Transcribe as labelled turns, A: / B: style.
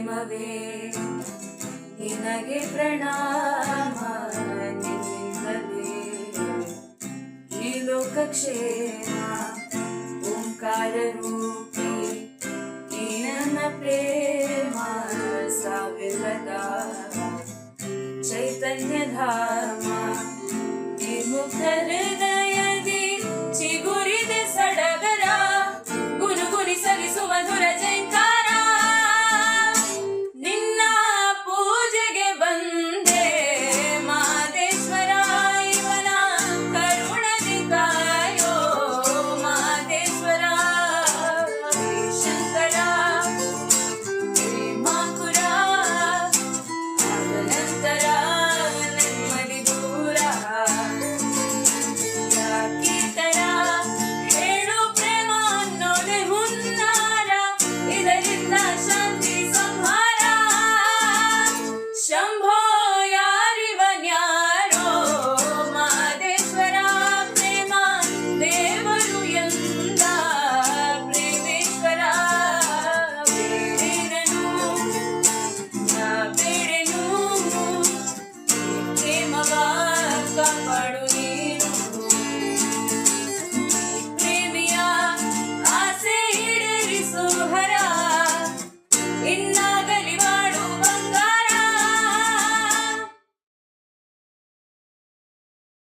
A: ಪ್ರೇಮವೇ ನಿನಗೆ ಪ್ರಣಾಮ ನಿನ್ನಿಂದಲೇ ಈ ಲೋಕಕ್ಷೇಮ ಓಂಕಾರ ರೂಪಿ ಈ ನನ್ನ ಪ್ರೇಮ ಸಾವಿಲ್ಲದ ಚೈತನ್ಯ ಧಾಮ ಈ ಮುಖ ಹೃದಯದಿ ಚಿಗುರಿದೆ ಸಡಗರ ಗುನುಗುನಿಸಲಿ ಸುಮಧುರ ಜೈಕಾರ ನಿನ್ನ ಪೂಜೆಗೆ ಬಂದೆ ಮಾದೇಶ್ವರ ಇವನ ಕರುಣದಿ ಕಾಯೋ ಮಾದೇಶ್ವರ ಶಂಕರ ಪ್ರೇಮಾಕುರ ನಂತರ ನೆಮ್ಮದಿ ದೂರ ಯಾಕೀತರ ಹೇಳು ಪ್ರೇಮ ಅನ್ನೋದೆ ಹುನ್ನಾರ ಇದರಿಂದ ಶಾಂತಿ ಸಂಹಾರ ಶಂಭೋ ಯಾರಿವನ್ಯಾರೋ ಮಾದೇಶ್ವರ ಪ್ರೇಮ ದೇವರು ಎಂದ ಪ್ರೇಮೇಶ್ವರ ಬೇರೇನನು ನಾ ಬೇಡ